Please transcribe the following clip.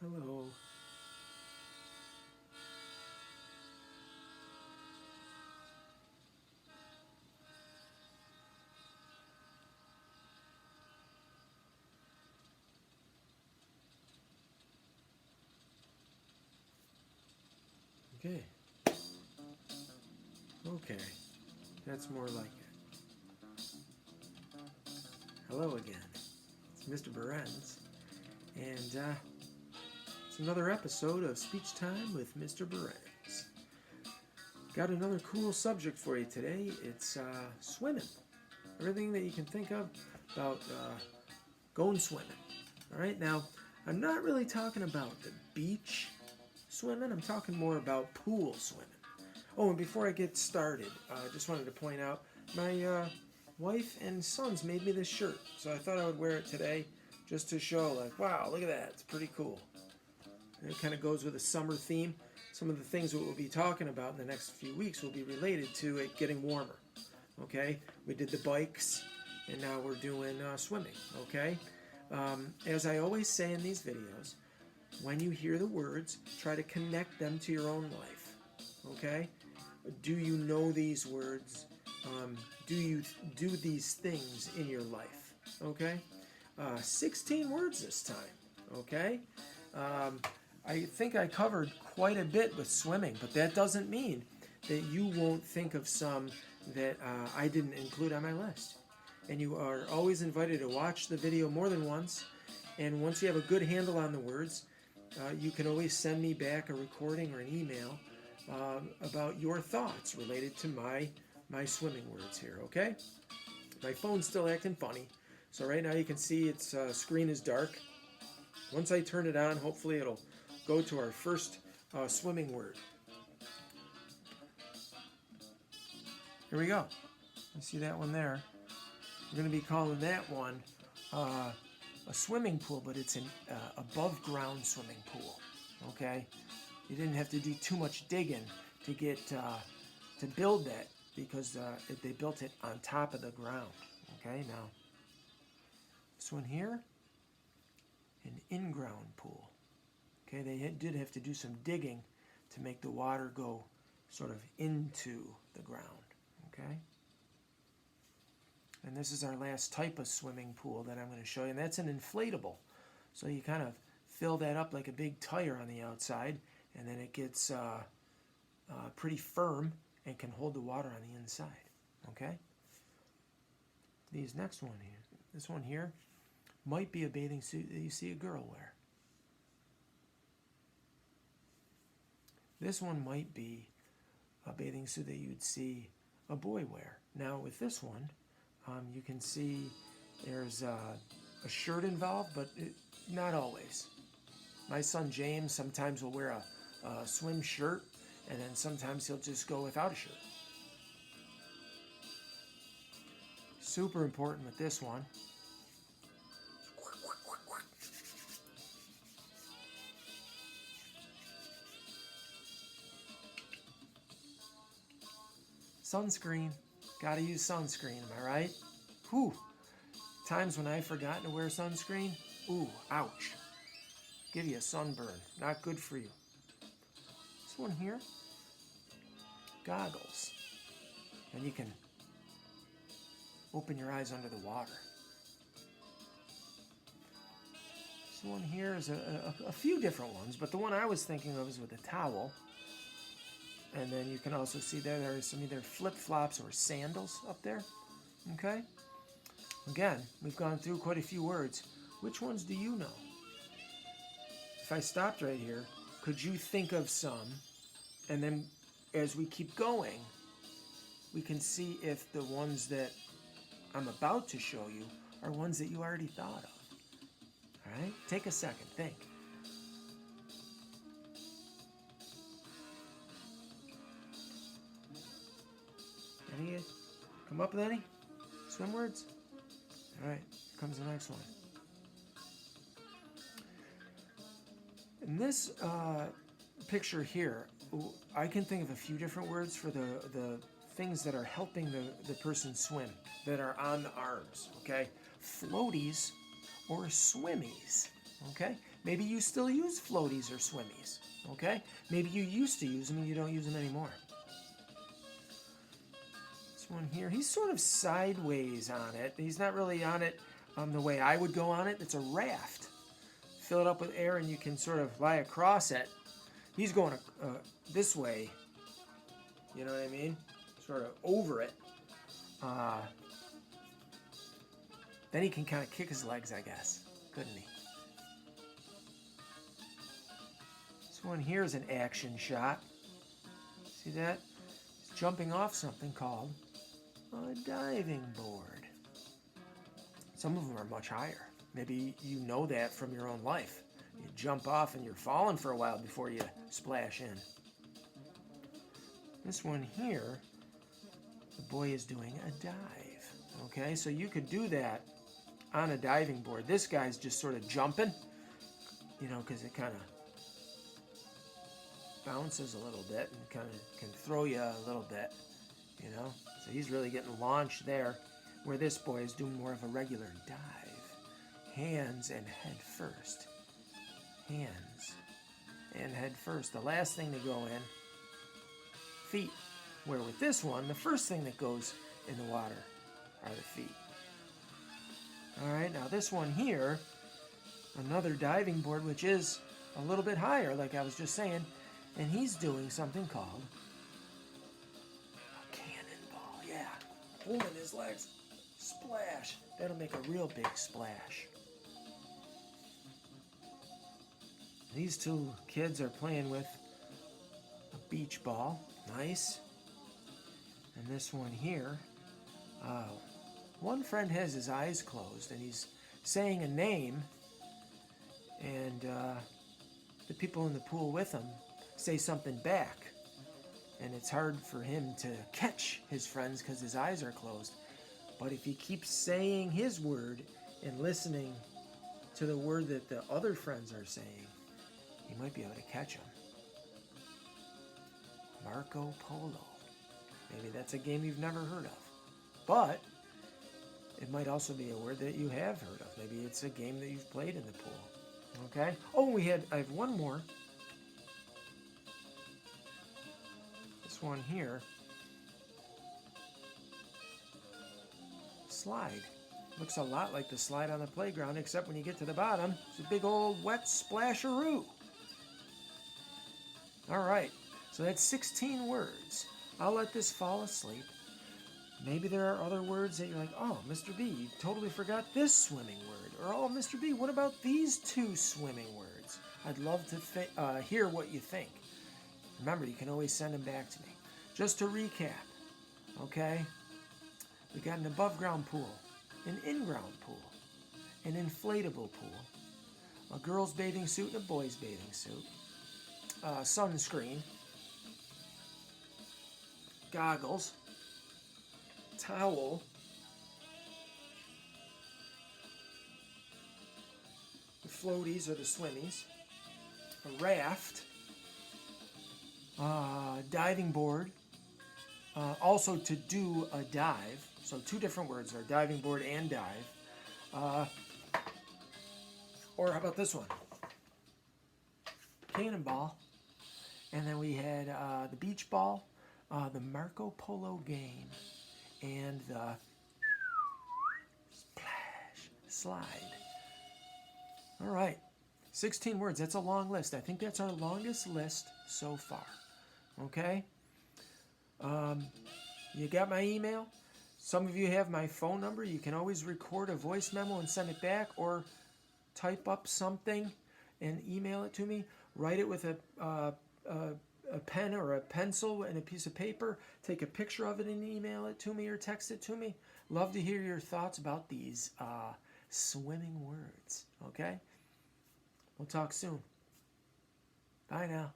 Hello. Okay. Okay. That's more like it. Hello again. It's Mr. Berends. And it's another episode of Speech Time with Mr. Berends. Got another cool subject for you today. It's swimming. Everything that you can think of about going swimming. All right. Now, I'm not really talking about the beach swimming. I'm talking more about pool swimming. Oh, and before I get started, I just wanted to point out my wife and sons made me this shirt, so I thought I would wear it today just to show, like, wow, look at that, it's pretty cool. And it kind of goes with a summer theme. Some of the things that we'll be talking about in the next few weeks will be related to it getting warmer. Okay, we did the bikes, and now we're doing swimming. Okay, as I always say in these videos, when you hear the words, try to connect them to your own life. Okay? Do you know these words? Do you do these things in your life? Okay? 16 words this time. Okay? I think I covered quite a bit with swimming, but that doesn't mean that you won't think of some that I didn't include on my list. And you are always invited to watch the video more than once. And once you have a good handle on the words, you can always send me back a recording or an email about your thoughts related to my swimming words here, okay? My phone's still acting funny, so right now you can see its screen is dark. Once I turn it on, hopefully it'll go to our first swimming word. Here we go. You see that one there? We're going to be calling that one a swimming pool, but it's an above ground swimming pool. Okay, you didn't have to do too much digging to get to build that because they built it on top of the ground. Okay, now this one here, an in-ground pool. Okay, they did have to do some digging to make the water go sort of into the ground. Okay. And this is our last type of swimming pool that I'm going to show you, and that's an inflatable. So you kind of fill that up like a big tire on the outside, and then it gets pretty firm and can hold the water on the inside. Okay? These next one here, this one here, might be a bathing suit that you see a girl wear. This one might be a bathing suit that you'd see a boy wear. Now with this one, you can see there's a shirt involved, but not always. My son James sometimes will wear a swim shirt, and then sometimes he'll just go without a shirt. Super important with this one. Sunscreen. Gotta use sunscreen, am I right? Whew. Times when I've forgotten to wear sunscreen. Ooh, ouch. Give you a sunburn. Not good for you. This one here. Goggles. And you can open your eyes under the water. This one here is a few different ones, but the one I was thinking of is with a towel. And then you can also see there are some either flip-flops or sandals up there. Okay? Again, we've gone through quite a few words. Which ones do you know? If I stopped right here, could you think of some? And then as we keep going, we can see if the ones that I'm about to show you are ones that you already thought of. All right? Take a second. Think. Any come up with any swim words? All right, here comes the next one. In this picture here, I can think of a few different words for the things that are helping the person swim, that are on the arms, okay? Floaties or swimmies, okay? Maybe you still use floaties or swimmies, okay? Maybe you used to use them and you don't use them anymore. This one here, he's sort of sideways on it. He's not really on it the way I would go on it. It's a raft. Fill it up with air and you can sort of lie across it. He's going this way, you know what I mean? Sort of over it. Then he can kind of kick his legs, I guess, couldn't he? This one here is an action shot. See that? He's jumping off something called a diving board. Some of them are much higher. Maybe you know that from your own life. You jump off and you're falling for a while before you splash in. This one here, the boy is doing a dive. Okay, so you could do that on a diving board. This guy's just sort of jumping, you know, because it kind of bounces a little bit and kind of can throw you a little bit, you know. So he's really getting launched there, where this boy is doing more of a regular dive. Hands and head first. Hands and head first. The last thing to go in, feet. Where with this one, the first thing that goes in the water are the feet. All right, now this one here, another diving board, which is a little bit higher, like I was just saying, and he's doing something called a cannonball. Yeah, holding his legs, splash. That'll make a real big splash. These two kids are playing with a beach ball. Nice. And this one here, one friend has his eyes closed and he's saying a name, and the people in the pool with him say something back. And it's hard for him to catch his friends because his eyes are closed. But if he keeps saying his word and listening to the word that the other friends are saying, he might be able to catch him. Marco Polo. Maybe that's a game you've never heard of. But it might also be a word that you have heard of. Maybe it's a game that you've played in the pool. Okay? Oh, I have one more. This one here. Slide. Looks a lot like the slide on the playground, except when you get to the bottom, it's a big old wet splasheroo. All right, so that's 16 words. I'll let this fall asleep. Maybe there are other words that you're like, oh, Mr. B, you totally forgot this swimming word. Or, oh, Mr. B, what about these two swimming words? I'd love to hear what you think. Remember, you can always send them back to me. Just to recap, okay? We got an above-ground pool, an in-ground pool, an inflatable pool, a girl's bathing suit and a boy's bathing suit, sunscreen, goggles, towel, the floaties or the swimmies, a raft, diving board, also to do a dive. So two different words there, diving board and dive. Or how about this one? Cannonball. And then we had the beach ball, the Marco Polo game, and the splash slide. All right, 16 words. That's a long list. I think that's our longest list so far. Okay? You got my email? Some of you have my phone number. You can always record a voice memo and send it back, or type up something and email it to me. Write it with a pen or a pencil and a piece of paper. Take a picture of it and email it to me or text it to me. Love to hear your thoughts about these swimming words. Okay? We'll talk soon. Bye now.